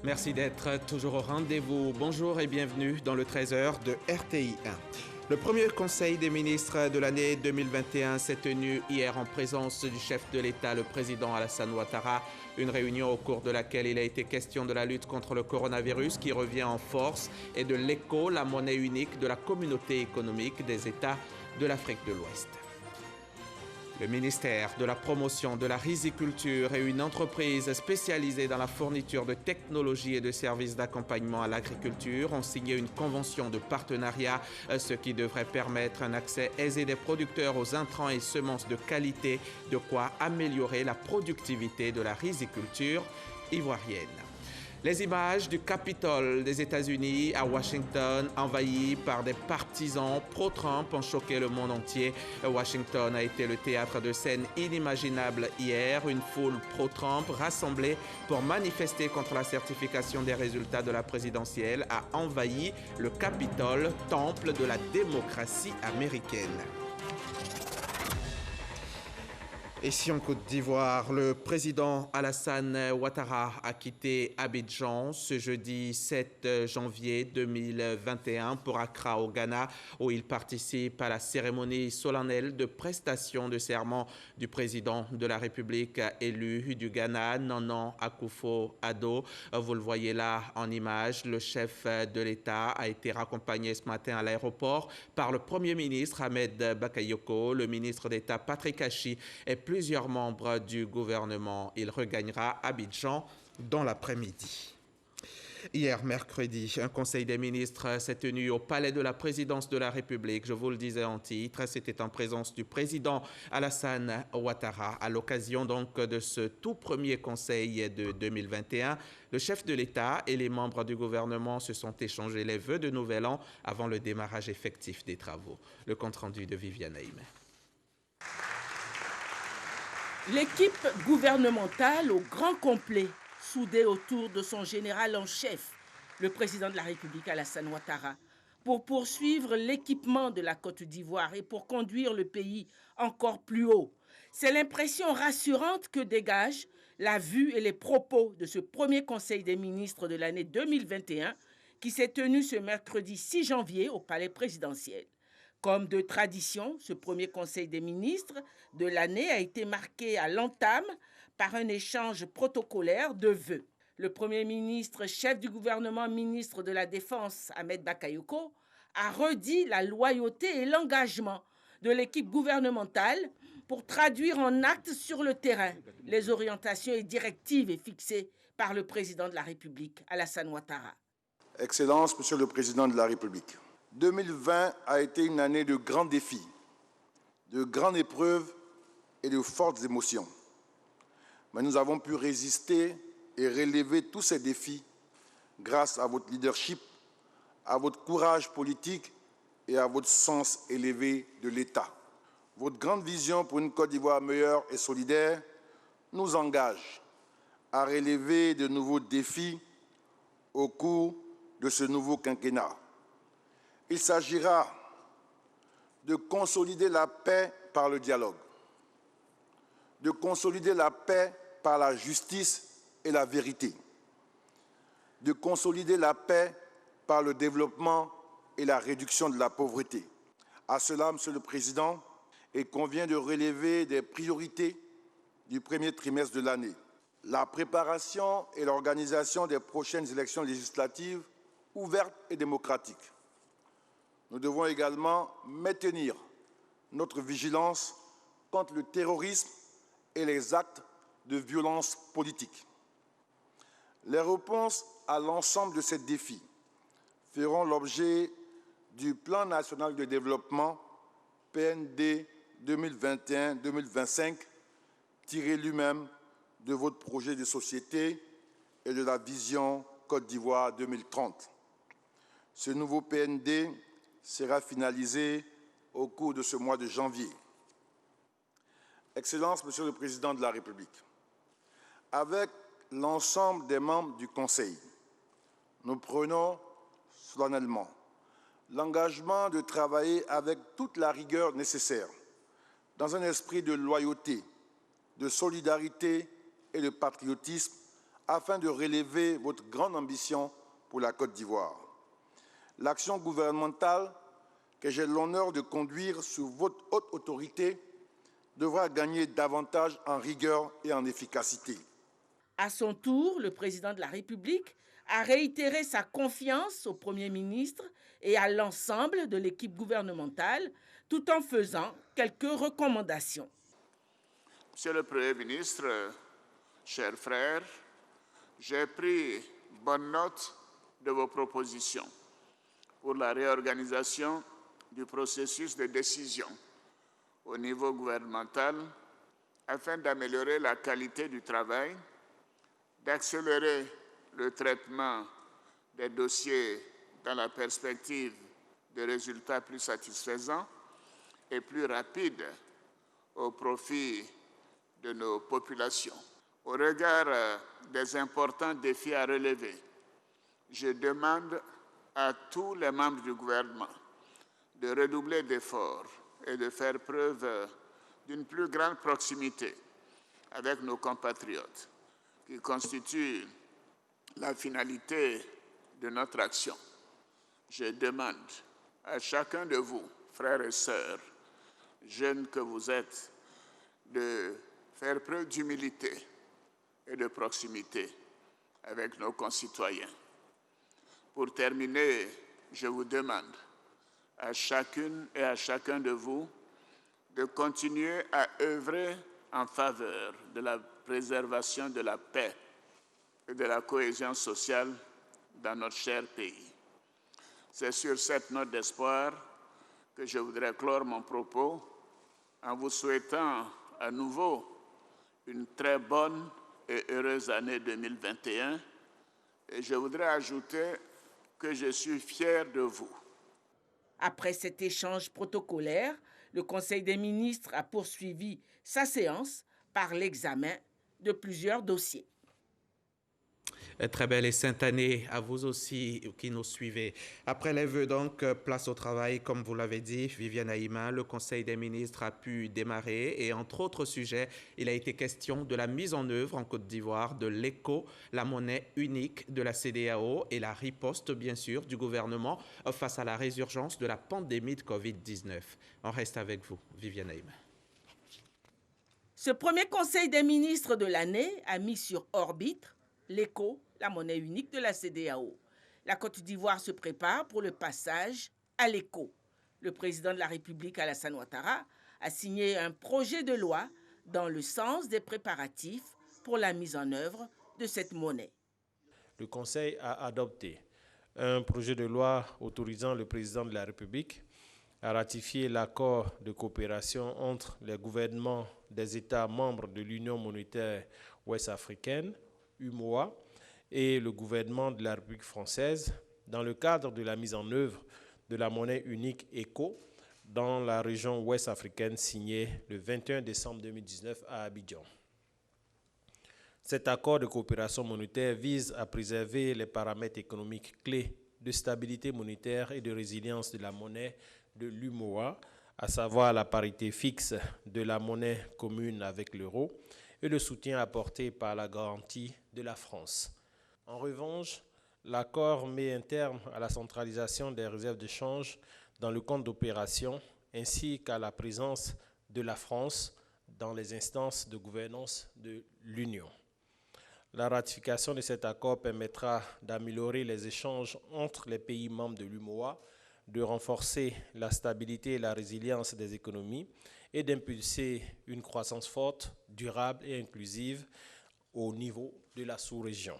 Merci d'être toujours au rendez-vous. Bonjour et bienvenue dans le 13h de RTI 1. Le premier conseil des ministres de l'année 2021 s'est tenu hier en présence du chef de l'État, le président Alassane Ouattara. Une réunion au cours de laquelle il a été question de la lutte contre le coronavirus qui revient en force et de l'ECO, la monnaie unique de la communauté économique des États de l'Afrique de l'Ouest. Le ministère de la Promotion de la Riziculture et une entreprise spécialisée dans la fourniture de technologies et de services d'accompagnement à l'agriculture ont signé une convention de partenariat, ce qui devrait permettre un accès aisé des producteurs aux intrants et semences de qualité, de quoi améliorer la productivité de la riziculture ivoirienne. Les images du Capitole des États-Unis à Washington, envahi par des partisans pro-Trump, ont choqué le monde entier. Washington a été le théâtre de scènes inimaginables hier. Une foule pro-Trump rassemblée pour manifester contre la certification des résultats de la présidentielle a envahi le Capitole, temple de la démocratie américaine. Ici en Côte d'Ivoire, le président Alassane Ouattara a quitté Abidjan ce jeudi 7 janvier 2021 pour Accra au Ghana, où il participe à la cérémonie solennelle de prestation de serment du président de la République élu du Ghana, Nana Akufo-Addo. Vous le voyez là en image, le chef de l'État a été raccompagné ce matin à l'aéroport par le Premier ministre Ahmed Bakayoko, le ministre d'État Patrick Achi et plusieurs membres du gouvernement. Il regagnera Abidjan dans l'après-midi. Hier, mercredi, un conseil des ministres s'est tenu au palais de la présidence de la République. Je vous le disais en titre, c'était en présence du président Alassane Ouattara. À l'occasion donc de ce tout premier conseil de 2021, le chef de l'État et les membres du gouvernement se sont échangés les vœux de nouvel an avant le démarrage effectif des travaux. Le compte-rendu de Viviane Haïm. L'équipe gouvernementale au grand complet, soudée autour de son général en chef, le président de la République Alassane Ouattara, pour poursuivre l'équipement de la Côte d'Ivoire et pour conduire le pays encore plus haut. C'est l'impression rassurante que dégage la vue et les propos de ce premier conseil des ministres de l'année 2021 qui s'est tenu ce mercredi 6 janvier au palais présidentiel. Comme de tradition, ce premier conseil des ministres de l'année a été marqué à l'entame par un échange protocolaire de vœux. Le Premier ministre, chef du gouvernement, ministre de la Défense, Ahmed Bakayoko, a redit la loyauté et l'engagement de l'équipe gouvernementale pour traduire en actes sur le terrain les orientations et directives fixées par le président de la République, Alassane Ouattara. Excellences, Monsieur le Président de la République, 2020 a été une année de grands défis, de grandes épreuves et de fortes émotions. Mais nous avons pu résister et relever tous ces défis grâce à votre leadership, à votre courage politique et à votre sens élevé de l'État. Votre grande vision pour une Côte d'Ivoire meilleure et solidaire nous engage à relever de nouveaux défis au cours de ce nouveau quinquennat. Il s'agira de consolider la paix par le dialogue, de consolider la paix par la justice et la vérité, de consolider la paix par le développement et la réduction de la pauvreté. À cela, Monsieur le Président, il convient de relever des priorités du premier trimestre de l'année. La préparation et l'organisation des prochaines élections législatives ouvertes et démocratiques. Nous devons également maintenir notre vigilance contre le terrorisme et les actes de violence politique. Les réponses à l'ensemble de ces défis feront l'objet du Plan national de développement PND 2021-2025, tiré lui-même de votre projet de société et de la vision Côte d'Ivoire 2030. Ce nouveau PND sera finalisé au cours de ce mois de janvier. Excellences, Monsieur le Président de la République, avec l'ensemble des membres du Conseil, nous prenons solennellement l'engagement de travailler avec toute la rigueur nécessaire, dans un esprit de loyauté, de solidarité et de patriotisme afin de relever votre grande ambition pour la Côte d'Ivoire. L'action gouvernementale que j'ai l'honneur de conduire sous votre haute autorité devra gagner davantage en rigueur et en efficacité. À son tour, le président de la République a réitéré sa confiance au Premier ministre et à l'ensemble de l'équipe gouvernementale, tout en faisant quelques recommandations. Monsieur le Premier ministre, chers frères, j'ai pris bonne note de vos propositions pour la réorganisation du processus de décision au niveau gouvernemental afin d'améliorer la qualité du travail, d'accélérer le traitement des dossiers dans la perspective de résultats plus satisfaisants et plus rapides au profit de nos populations. Au regard des importants défis à relever, je demande à tous les membres du gouvernement de redoubler d'efforts et de faire preuve d'une plus grande proximité avec nos compatriotes, qui constituent la finalité de notre action. Je demande à chacun de vous, frères et sœurs, jeunes que vous êtes, de faire preuve d'humilité et de proximité avec nos concitoyens. Pour terminer, je vous demande à chacune et à chacun de vous de continuer à œuvrer en faveur de la préservation de la paix et de la cohésion sociale dans notre cher pays. C'est sur cette note d'espoir que je voudrais clore mon propos en vous souhaitant à nouveau une très bonne et heureuse année 2021. Et je voudrais ajouter que je suis fier de vous. Après cet échange protocolaire, le Conseil des ministres a poursuivi sa séance par l'examen de plusieurs dossiers. Très belle et sainte année à vous aussi qui nous suivez. Après les vœux donc, place au travail, comme vous l'avez dit, Viviane Aïma, le Conseil des ministres a pu démarrer et entre autres sujets, il a été question de la mise en œuvre en Côte d'Ivoire de l'ECO, la monnaie unique de la CEDEAO et la riposte bien sûr du gouvernement face à la résurgence de la pandémie de Covid-19. On reste avec vous, Viviane Aïma. Ce premier Conseil des ministres de l'année a mis sur orbite l'ECO, la monnaie unique de la CEDEAO. La Côte d'Ivoire se prépare pour le passage à l'ECO. Le président de la République, Alassane Ouattara, a signé un projet de loi dans le sens des préparatifs pour la mise en œuvre de cette monnaie. Le Conseil a adopté un projet de loi autorisant le président de la République à ratifier l'accord de coopération entre les gouvernements des États membres de l'Union monétaire ouest-africaine, UMOA, et le gouvernement de la République française dans le cadre de la mise en œuvre de la monnaie unique ECO dans la région ouest-africaine signée le 21 décembre 2019 à Abidjan. Cet accord de coopération monétaire vise à préserver les paramètres économiques clés de stabilité monétaire et de résilience de la monnaie de l'UMOA, à savoir la parité fixe de la monnaie commune avec l'euro et le soutien apporté par la garantie de la France. En revanche, l'accord met un terme à la centralisation des réserves de change dans le compte d'opération ainsi qu'à la présence de la France dans les instances de gouvernance de l'Union. La ratification de cet accord permettra d'améliorer les échanges entre les pays membres de l'UMOA, de renforcer la stabilité et la résilience des économies et d'impulser une croissance forte, durable et inclusive au niveau de la sous-région.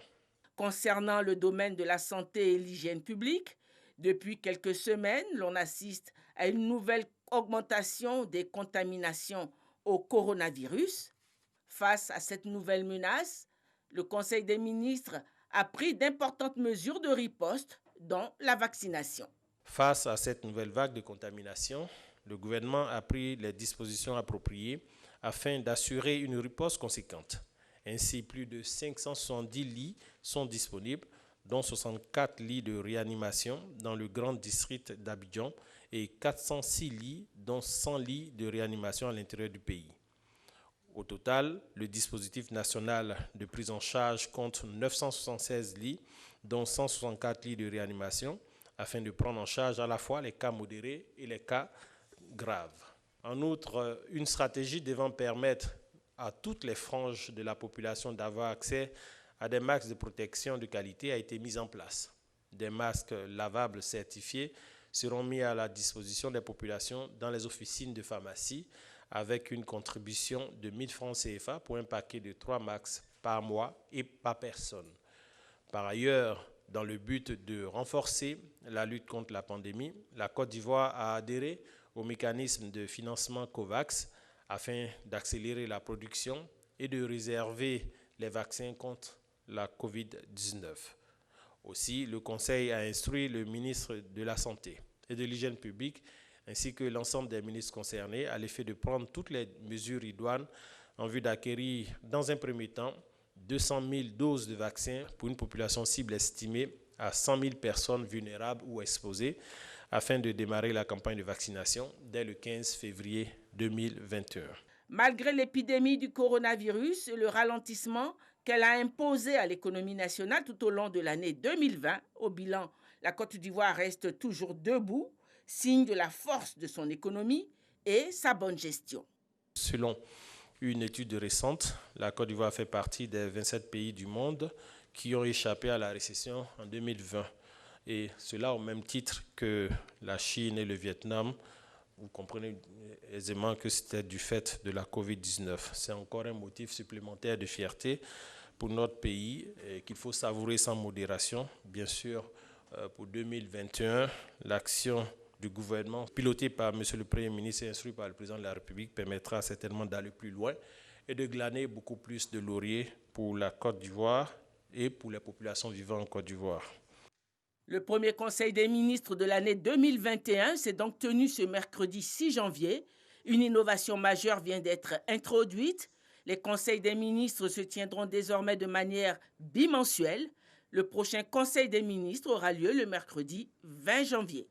Concernant le domaine de la santé et l'hygiène publique, depuis quelques semaines, l'on assiste à une nouvelle augmentation des contaminations au coronavirus. Face à cette nouvelle menace, le Conseil des ministres a pris d'importantes mesures de riposte, dont la vaccination. Face à cette nouvelle vague de contamination, le gouvernement a pris les dispositions appropriées afin d'assurer une riposte conséquente. Ainsi, plus de 570 lits sont disponibles, dont 64 lits de réanimation dans le grand district d'Abidjan et 406 lits, dont 100 lits de réanimation à l'intérieur du pays. Au total, le dispositif national de prise en charge compte 976 lits, dont 164 lits de réanimation, afin de prendre en charge à la fois les cas modérés et les cas graves. En outre, une stratégie devant permettre à toutes les franges de la population d'avoir accès à des masques de protection de qualité a été mise en place. Des masques lavables certifiés seront mis à la disposition des populations dans les officines de pharmacie avec une contribution de 1 000 francs CFA pour un paquet de 3 masques par mois et par personne. Par ailleurs, dans le but de renforcer la lutte contre la pandémie, la Côte d'Ivoire a adhéré au mécanisme de financement COVAX afin d'accélérer la production et de réserver les vaccins contre la COVID-19. Aussi, le Conseil a instruit le ministre de la Santé et de l'Hygiène publique ainsi que l'ensemble des ministres concernés à l'effet de prendre toutes les mesures idoines en vue d'acquérir dans un premier temps 200 000 doses de vaccins pour une population cible estimée à 100 000 personnes vulnérables ou exposées afin de démarrer la campagne de vaccination dès le 15 février 2021. Malgré l'épidémie du coronavirus et le ralentissement qu'elle a imposé à l'économie nationale tout au long de l'année 2020, au bilan, la Côte d'Ivoire reste toujours debout, signe de la force de son économie et sa bonne gestion. Selon une étude récente, la Côte d'Ivoire fait partie des 27 pays du monde qui ont échappé à la récession en 2020. Et cela au même titre que la Chine et le Vietnam. Vous comprenez aisément que c'était du fait de la COVID-19. C'est encore un motif supplémentaire de fierté pour notre pays et qu'il faut savourer sans modération. Bien sûr, pour 2021, l'action du gouvernement, piloté par M. le Premier ministre et instruit par le Président de la République, permettra certainement d'aller plus loin et de glaner beaucoup plus de lauriers pour la Côte d'Ivoire et pour les populations vivant en Côte d'Ivoire. Le premier Conseil des ministres de l'année 2021 s'est donc tenu ce mercredi 6 janvier. Une innovation majeure vient d'être introduite. Les conseils des ministres se tiendront désormais de manière bimensuelle. Le prochain Conseil des ministres aura lieu le mercredi 20 janvier.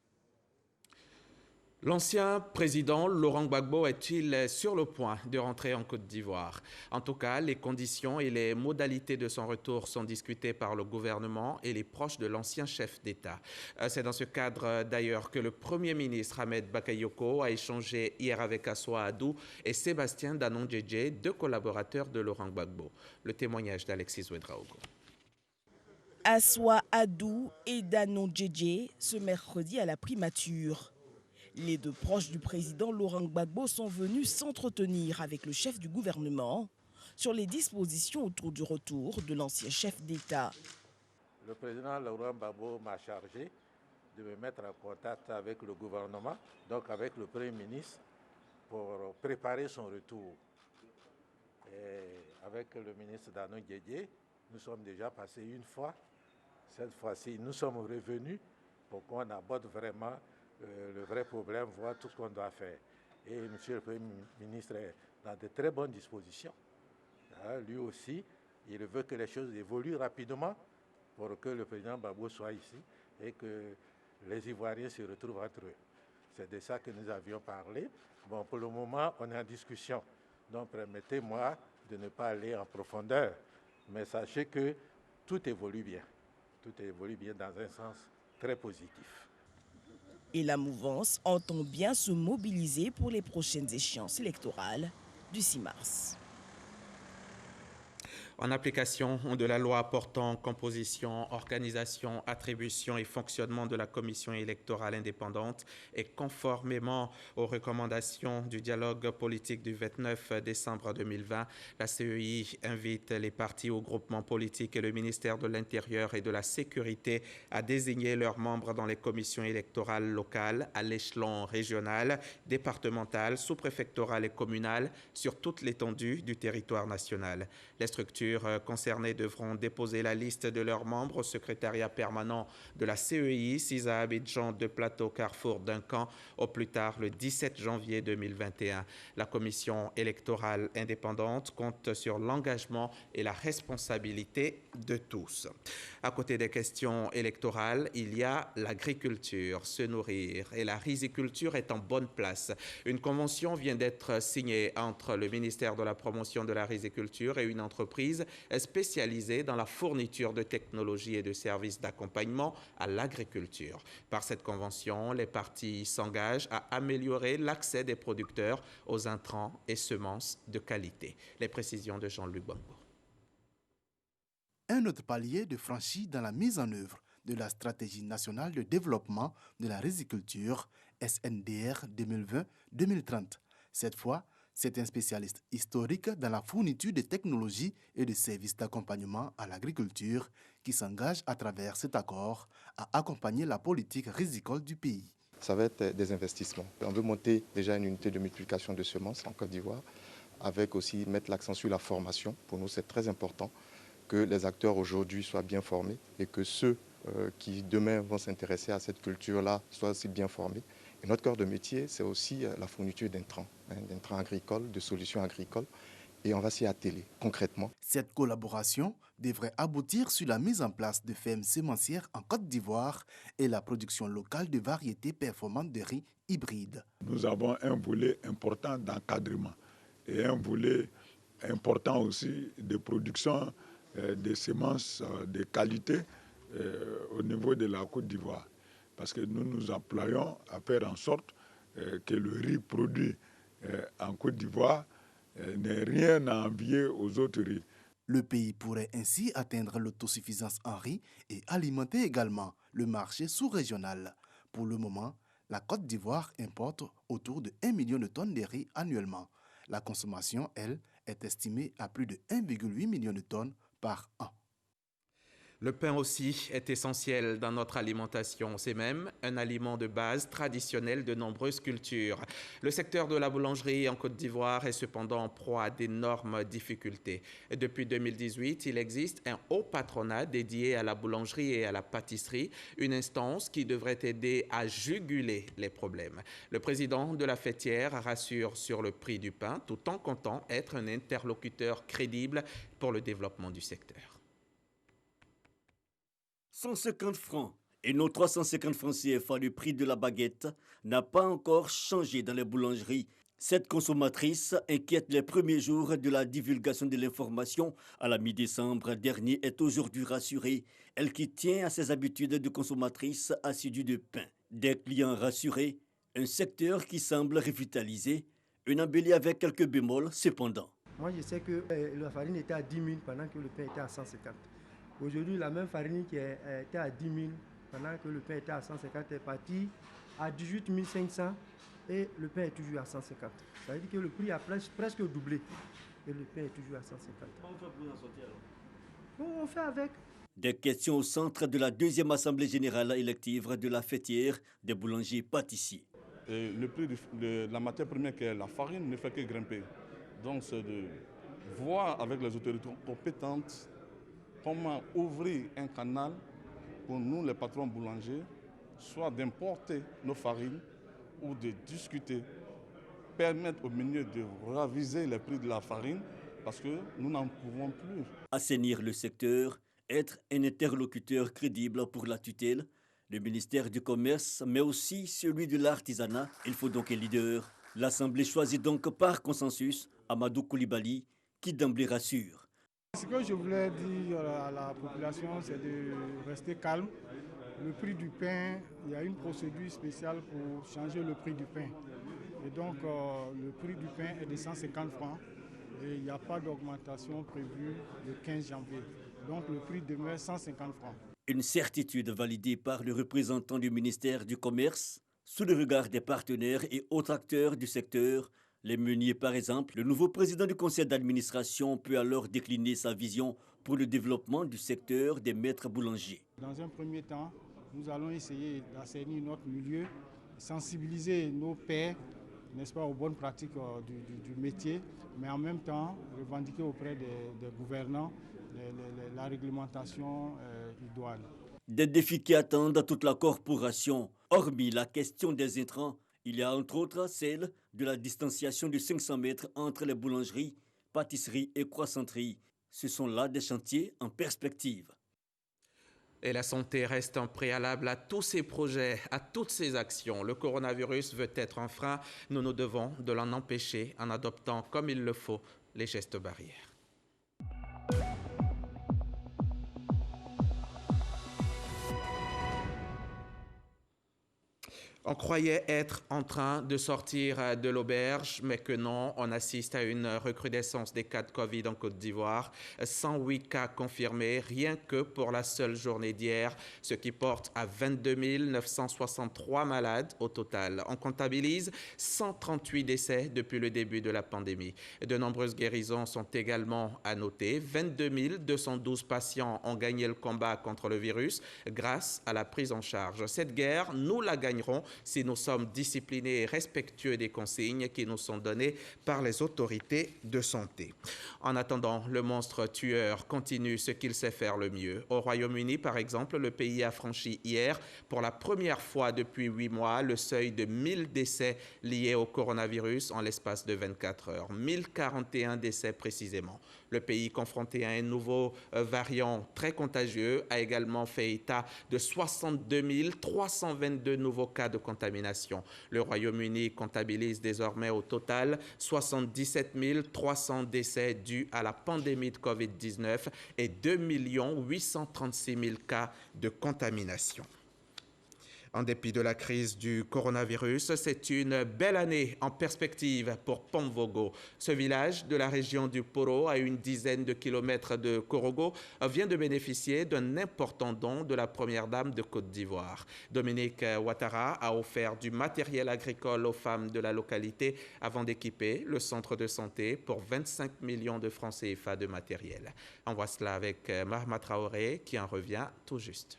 L'ancien président Laurent Gbagbo est-il sur le point de rentrer en Côte d'Ivoire? En tout cas, les conditions et les modalités de son retour sont discutées par le gouvernement et les proches de l'ancien chef d'État. C'est dans ce cadre d'ailleurs que le Premier ministre Ahmed Bakayoko a échangé hier avec Assoa Adou et Sébastien Danon Djedje, deux collaborateurs de Laurent Gbagbo. Le témoignage d'Alexis Ouedraogo. Assoa Adou et Danon Djedje ce mercredi à la primature. Les deux proches du président Laurent Gbagbo sont venus s'entretenir avec le chef du gouvernement sur les dispositions autour du retour de l'ancien chef d'État. Le président Laurent Gbagbo m'a chargé de me mettre en contact avec le gouvernement, donc avec le Premier ministre, pour préparer son retour. Et avec le ministre Danon Djedje, nous sommes déjà passés une fois. Cette fois-ci, nous sommes revenus pour qu'on aborde vraiment le vrai problème, voir tout ce qu'on doit faire. Et M. le Premier ministre est dans de très bonnes dispositions. Lui aussi, il veut que les choses évoluent rapidement pour que le président Gbagbo soit ici et que les Ivoiriens se retrouvent entre eux. C'est de ça que nous avions parlé. Bon, pour le moment, on est en discussion. Donc, permettez-moi de ne pas aller en profondeur. Mais sachez que tout évolue bien. Tout évolue bien dans un sens très positif. Et la mouvance entend bien se mobiliser pour les prochaines échéances électorales du 6 mars. En application de la loi portant composition, organisation, attribution et fonctionnement de la commission électorale indépendante et conformément aux recommandations du dialogue politique du 29 décembre 2020, la CEI invite les partis ou groupements politiques et le ministère de l'Intérieur et de la Sécurité à désigner leurs membres dans les commissions électorales locales à l'échelon régional, départemental, sous-préfectoral et communal sur toute l'étendue du territoire national. Les structures structures concernées devront déposer la liste de leurs membres au secrétariat permanent de la CEI, 6 à Abidjan, 2 Plateau, Carrefour, Duncan, au plus tard le 17 janvier 2021. La commission électorale indépendante compte sur l'engagement et la responsabilité de tous. À côté des questions électorales, il y a l'agriculture, se nourrir, et la riziculture est en bonne place. Une convention vient d'être signée entre le ministère de la Promotion de la riziculture et une entreprise spécialisée dans la fourniture de technologies et de services d'accompagnement à l'agriculture. Par cette convention, les parties s'engagent à améliorer l'accès des producteurs aux intrants et semences de qualité. Les précisions de Jean-Luc Bambo. Un autre palier de franchi dans la mise en œuvre de la stratégie nationale de développement de la riziculture SNDR 2020-2030. Cette fois, c'est un spécialiste historique dans la fourniture de technologies et de services d'accompagnement à l'agriculture qui s'engage à travers cet accord à accompagner la politique rizicole du pays. Ça va être des investissements. On veut monter déjà une unité de multiplication de semences en Côte d'Ivoire, avec aussi mettre l'accent sur la formation. Pour nous, c'est très important que les acteurs aujourd'hui soient bien formés et que ceux qui demain vont s'intéresser à cette culture-là soient aussi bien formés. Et notre cœur de métier, c'est aussi la fourniture d'intrants agricoles, de solutions agricoles. Et on va s'y atteler concrètement. Cette collaboration devrait aboutir sur la mise en place de fermes sémencières en Côte d'Ivoire et la production locale de variétés performantes de riz hybrides. Nous avons un volet important d'encadrement et un volet important aussi de production de semences de qualité au niveau de la Côte d'Ivoire. Parce que nous nous employons à faire en sorte que le riz produit en Côte d'Ivoire n'ait rien à envier aux autres riz. Le pays pourrait ainsi atteindre l'autosuffisance en riz et alimenter également le marché sous-régional. Pour le moment, la Côte d'Ivoire importe autour de 1 million de tonnes de riz annuellement. La consommation, elle, est estimée à plus de 1,8 million de tonnes par an. Le pain aussi est essentiel dans notre alimentation. C'est même un aliment de base traditionnel de nombreuses cultures. Le secteur de la boulangerie en Côte d'Ivoire est cependant en proie à d'énormes difficultés. Depuis 2018, il existe un haut patronat dédié à la boulangerie et à la pâtisserie, une instance qui devrait aider à juguler les problèmes. Le président de la fêtière rassure sur le prix du pain, tout en comptant être un interlocuteur crédible pour le développement du secteur. 150 francs et nos 350 francs CFA, le prix de la baguette, n'a pas encore changé dans les boulangeries. Cette consommatrice, inquiète les premiers jours de la divulgation de l'information à la mi-décembre dernier, est aujourd'hui rassurée. Elle qui tient à ses habitudes de consommatrice assidue de pain. Des clients rassurés, un secteur qui semble revitalisé, une embellie avec quelques bémols cependant. Moi je sais que la farine était à 10 000 pendant que le pain était à 150. Aujourd'hui, la même farine qui était à 10 000 pendant que le pain était à 150 est partie à 18 500 et le pain est toujours à 150. Ça veut dire que le prix a presque doublé et le pain est toujours à 150. Comment on fait pour en sortir alors? Bon, on fait avec. Des questions au centre de la deuxième assemblée générale élective de la fêtière des boulangers pâtissiers. Le prix de la matière première qui est la farine ne fait que grimper. Donc c'est de voir avec les autorités compétentes comment ouvrir un canal pour nous, les patrons boulangers, soit d'importer nos farines ou de discuter, permettre aux meuniers de raviser les prix de la farine parce que nous n'en pouvons plus. Assainir le secteur, être un interlocuteur crédible pour la tutelle, le ministère du Commerce, mais aussi celui de l'artisanat. Il faut donc un leader. L'Assemblée choisit donc par consensus Amadou Koulibaly, qui d'emblée rassure. Ce que je voulais dire à la population, c'est de rester calme. Le prix du pain, il y a une procédure spéciale pour changer le prix du pain. Et donc, le prix du pain est de 150 francs et il n'y a pas d'augmentation prévue le 15 janvier. Donc, le prix demeure 150 francs. Une certitude validée par le représentant du ministère du Commerce, sous le regard des partenaires et autres acteurs du secteur. Les meuniers, par exemple, le nouveau président du conseil d'administration peut alors décliner sa vision pour le développement du secteur des maîtres boulangers. Dans un premier temps, nous allons essayer d'assainir notre milieu, sensibiliser nos pairs n'est-ce pas, aux bonnes pratiques du métier, mais en même temps revendiquer auprès des gouvernants la réglementation idoine. Des défis qui attendent toute la corporation. Hormis la question des intrants, il y a entre autres celle de la distanciation de 500 mètres entre les boulangeries, pâtisseries et croissanteries. Ce sont là des chantiers en perspective. Et la santé reste un préalable à tous ces projets, à toutes ces actions. Le coronavirus veut être un frein. Nous nous devons de l'en empêcher en adoptant comme il le faut les gestes barrières. On croyait être en train de sortir de l'auberge, mais que non, on assiste à une recrudescence des cas de Covid en Côte d'Ivoire. 108 cas confirmés, rien que pour la seule journée d'hier, ce qui porte à 22 963 malades au total. On comptabilise 138 décès depuis le début de la pandémie. De nombreuses guérisons sont également à noter. 22 212 patients ont gagné le combat contre le virus grâce à la prise en charge. Cette guerre, nous la gagnerons si nous sommes disciplinés et respectueux des consignes qui nous sont données par les autorités de santé. En attendant, le monstre tueur continue ce qu'il sait faire le mieux. Au Royaume-Uni, par exemple, le pays a franchi hier, pour la première fois depuis 8 mois, le seuil de 1000 décès liés au coronavirus en l'espace de 24 heures. 1041 décès précisément. Le pays, confronté à un nouveau variant très contagieux, a également fait état de 62 322 nouveaux cas de contamination. Le Royaume-Uni comptabilise désormais au total 77 300 décès dus à la pandémie de Covid-19 et 2 836 000 cas de contamination. En dépit de la crise du coronavirus, c'est une belle année en perspective pour Ponvogo. Ce village de la région du Poro, à une dizaine de kilomètres de Korogo, vient de bénéficier d'un important don de la première dame de Côte d'Ivoire. Dominique Ouattara a offert du matériel agricole aux femmes de la localité avant d'équiper le centre de santé pour 25 millions de francs CFA de matériel. On voit cela avec Mahma Traoré qui en revient tout juste.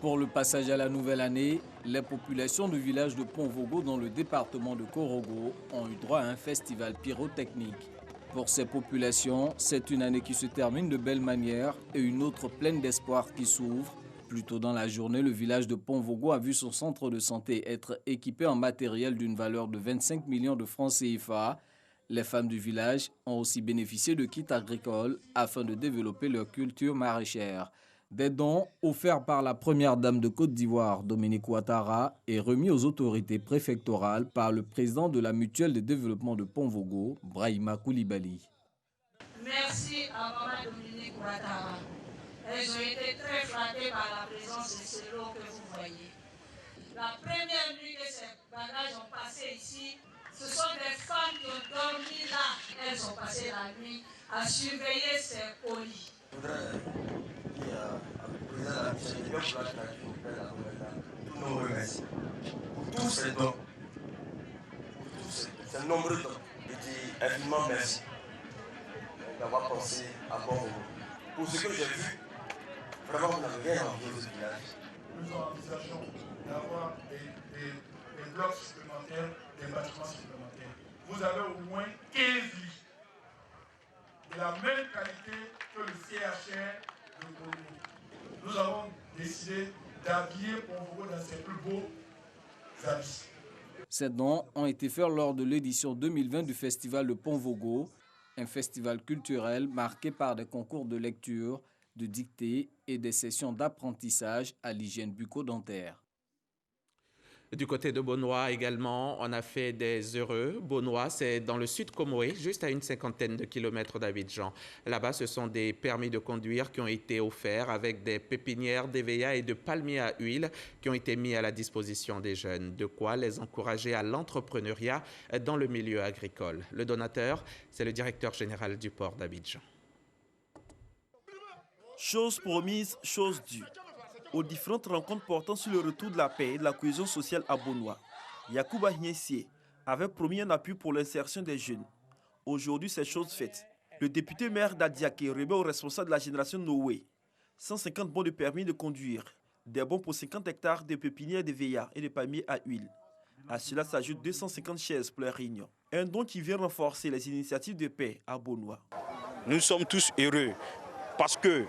Pour le passage à la nouvelle année, les populations du village de Ponvogo dans le département de Korogo ont eu droit à un festival pyrotechnique. Pour ces populations, c'est une année qui se termine de belle manière et une autre pleine d'espoir qui s'ouvre. Plus tôt dans la journée, le village de Ponvogo a vu son centre de santé être équipé en matériel d'une valeur de 25 millions de francs CFA. Les femmes du village ont aussi bénéficié de kits agricoles afin de développer leur culture maraîchère. Des dons offerts par la première dame de Côte d'Ivoire, Dominique Ouattara, et remis aux autorités préfectorales par le président de la mutuelle de développement de Ponvogo, Brahima Koulibaly. Merci à maman Dominique Ouattara. Elles ont été très flattées par la présence de ces lots que vous voyez. La première nuit que ces bagages ont passé ici, ce sont des femmes qui ont dormi là. Elles ont passé la nuit à surveiller ces colis. Tous nos remercie pour tous ces dons, pour tous ces nombreux dons. Je dis infiniment merci d'avoir pensé à Ponvogo. Pour ce que j'ai vu, vraiment vous n'avez rien envie de ce village. Nous envisageons d'avoir des blocs supplémentaires, des bâtiments supplémentaires. Vous avez au moins 15 lits de la même qualité que le CHR de Ponvogo. Nous avons décidé d'habiller Ponvogo dans ses plus beaux habits. Ces dons ont été faits lors de l'édition 2020 du Festival de Ponvogo, un festival culturel marqué par des concours de lecture, de dictée et des sessions d'apprentissage à l'hygiène bucco-dentaire. Du côté de Bonois également, on a fait des heureux. Bonois, c'est dans le sud Comoé, juste à une cinquantaine de kilomètres d'Abidjan. Là-bas, ce sont des permis de conduire qui ont été offerts avec des pépinières d'EVA et de palmiers à huile qui ont été mis à la disposition des jeunes. De quoi les encourager à l'entrepreneuriat dans le milieu agricole. Le donateur, c'est le directeur général du port d'Abidjan. Chose promise, chose due. Aux différentes rencontres portant sur le retour de la paix et de la cohésion sociale à Bonois, Yacouba Hniessier avait promis un appui pour l'insertion des jeunes. Aujourd'hui, c'est chose faite. Le député maire d'Adiaké remet aux responsables de la génération Noé 150 bons de permis de conduire, des bons pour 50 hectares de pépinières de VA et de palmiers à huile. À cela s'ajoutent 250 chaises pour les réunions. Un don qui vient renforcer les initiatives de paix à Bonoua. Nous sommes tous heureux parce que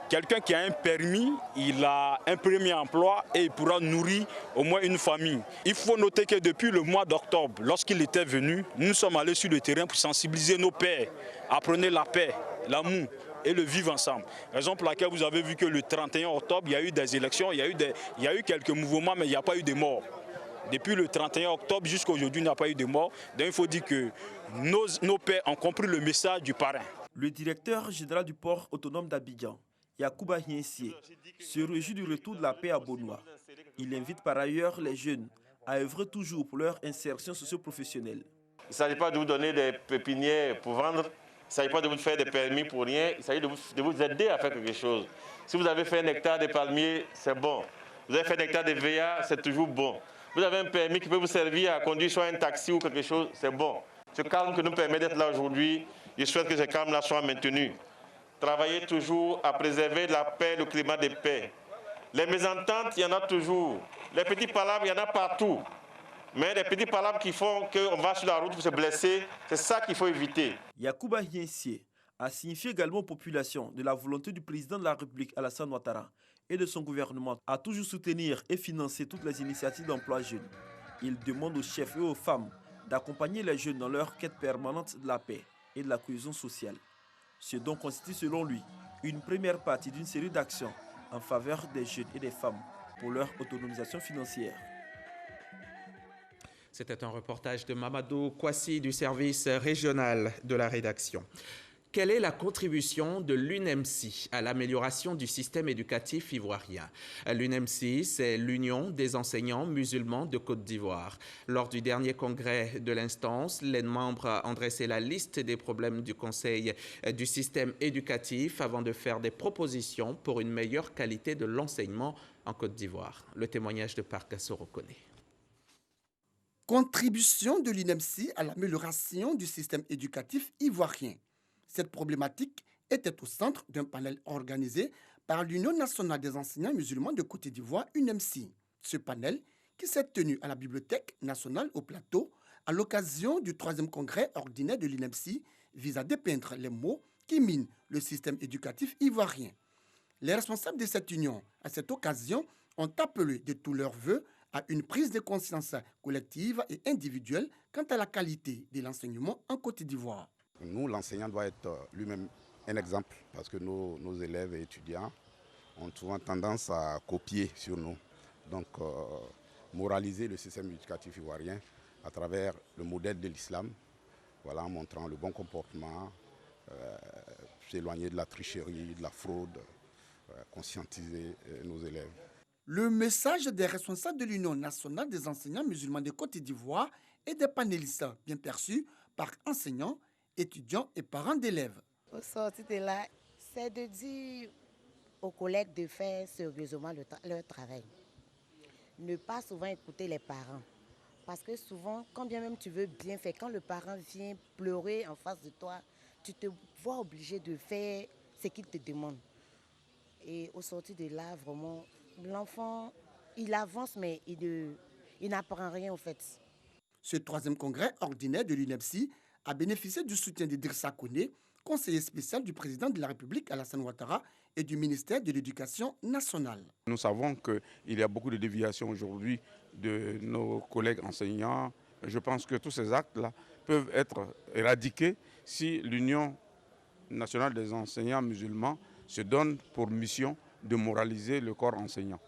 quelqu'un qui a un permis, il a un premier emploi et il pourra nourrir au moins une famille. Il faut noter que depuis le mois d'octobre, lorsqu'il était venu, nous sommes allés sur le terrain pour sensibiliser nos pères. Apprenez la paix, l'amour et le vivre ensemble. Raison pour laquelle vous avez vu que le 31 octobre, il y a eu des élections, il y a eu quelques mouvements, mais il n'y a pas eu de morts. Depuis le 31 octobre jusqu'à aujourd'hui, il n'y a pas eu de morts. Donc il faut dire que nos pères ont compris le message du parrain. Le directeur général du port autonome d'Abidjan, Yacouba Hiensié, se réjouit du retour de la paix à Bonoua. Il invite par ailleurs les jeunes à œuvrer toujours pour leur insertion socio-professionnelle. Il ne s'agit pas de vous donner des pépinières pour vendre, il ne s'agit pas de vous faire des permis pour rien, il s'agit de vous aider à faire quelque chose. Si vous avez fait un hectare de palmiers, c'est bon. Vous avez fait un hectare de veillards, c'est toujours bon. Vous avez un permis qui peut vous servir à conduire soit un taxi ou quelque chose, c'est bon. Ce calme qui nous permet d'être là aujourd'hui, je souhaite que ce calme-là soit maintenu. Travailler toujours à préserver la paix, le climat de paix. Les mésententes, il y en a toujours. Les petites palabres, il y en a partout. Mais les petites palabres qui font qu'on va sur la route pour se blesser, c'est ça qu'il faut éviter. Yacouba Hiensié a signifié également aux populations de la volonté du président de la République Alassane Ouattara et de son gouvernement à toujours soutenir et financer toutes les initiatives d'emploi jeunes. Il demande aux chefs et aux femmes d'accompagner les jeunes dans leur quête permanente de la paix et de la cohésion sociale. Ce don constitue selon lui une première partie d'une série d'actions en faveur des jeunes et des femmes pour leur autonomisation financière. C'était un reportage de Mamadou Kwasi du service régional de la rédaction. Quelle est la contribution de l'UNEMSI à l'amélioration du système éducatif ivoirien? L'UNEMSI, c'est l'Union des enseignants musulmans de Côte d'Ivoire. Lors du dernier congrès de l'instance, les membres ont dressé la liste des problèmes du Conseil du système éducatif avant de faire des propositions pour une meilleure qualité de l'enseignement en Côte d'Ivoire. Le témoignage de Parka Sorokone. Contribution de l'UNEMSI à l'amélioration du système éducatif ivoirien. Cette problématique était au centre d'un panel organisé par l'Union nationale des enseignants musulmans de Côte d'Ivoire, UNEMSI. Ce panel, qui s'est tenu à la Bibliothèque nationale au Plateau, à l'occasion du 3e congrès ordinaire de l'UNEMSI, vise à dépeindre les maux qui minent le système éducatif ivoirien. Les responsables de cette union, à cette occasion, ont appelé de tous leurs vœux à une prise de conscience collective et individuelle quant à la qualité de l'enseignement en Côte d'Ivoire. Nous, l'enseignant doit être lui-même un exemple parce que nos élèves et étudiants ont souvent tendance à copier sur nous. Donc, moraliser le système éducatif ivoirien à travers le modèle de l'islam, voilà, en montrant le bon comportement, s'éloigner de la tricherie, de la fraude, conscientiser nos élèves. Le message des responsables de l'Union nationale des enseignants musulmans de Côte d'Ivoire et des panélistes bien perçus par enseignants, étudiants et parents d'élèves. Au sortir de là, c'est de dire aux collègues de faire sérieusement leur travail. Ne pas souvent écouter les parents. Parce que souvent, quand bien même tu veux bien faire, quand le parent vient pleurer en face de toi, tu te vois obligé de faire ce qu'il te demande. Et au sortir de là, vraiment, l'enfant, il avance, mais il n'apprend rien en fait. Ce 3e congrès ordinaire de l'UNEMSI a bénéficié du soutien d'Idrissa Koné, conseiller spécial du président de la République Alassane Ouattara et du ministère de l'Éducation nationale. Nous savons qu'il y a beaucoup de déviations aujourd'hui de nos collègues enseignants. Je pense que tous ces actes-là peuvent être éradiqués si l'Union nationale des enseignants musulmans se donne pour mission de moraliser le corps enseignant.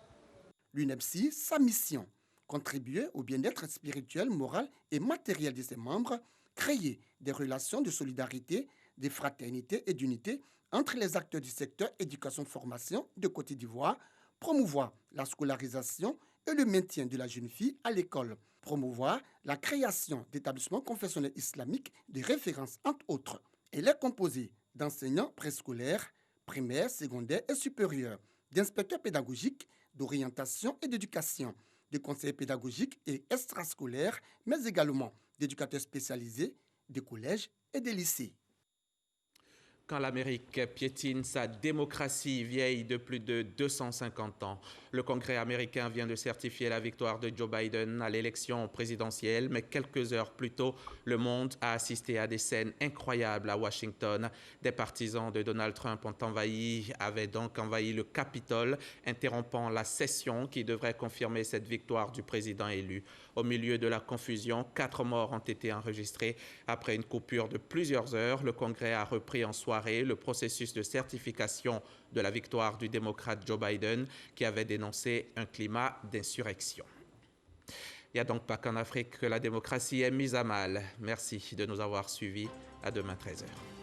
L'UNEMSI, sa mission, contribuer au bien-être spirituel, moral et matériel de ses membres, créer des relations de solidarité, de fraternité et d'unité entre les acteurs du secteur éducation-formation de Côte d'Ivoire, promouvoir la scolarisation et le maintien de la jeune fille à l'école, promouvoir la création d'établissements confessionnels islamiques de référence entre autres. Elle est composée d'enseignants préscolaires, primaires, secondaires et supérieurs, d'inspecteurs pédagogiques, d'orientation et d'éducation, de conseillers pédagogiques et extrascolaires, mais également d'éducateurs spécialisés, des collèges et des lycées. quand l'Amérique piétine sa démocratie vieille de plus de 250 ans. Le Congrès américain vient de certifier la victoire de Joe Biden à l'élection présidentielle, mais quelques heures plus tôt, le monde a assisté à des scènes incroyables à Washington. Des partisans de Donald Trump avaient donc envahi le Capitole, interrompant la session qui devrait confirmer cette victoire du président élu. Au milieu de la confusion, 4 morts ont été enregistrés. Après une coupure de plusieurs heures, le Congrès a repris en soirée le processus de certification de la victoire du démocrate Joe Biden, qui avait dénoncé un climat d'insurrection. Il n'y a donc pas qu'en Afrique que la démocratie est mise à mal. Merci de nous avoir suivis. À demain 13h.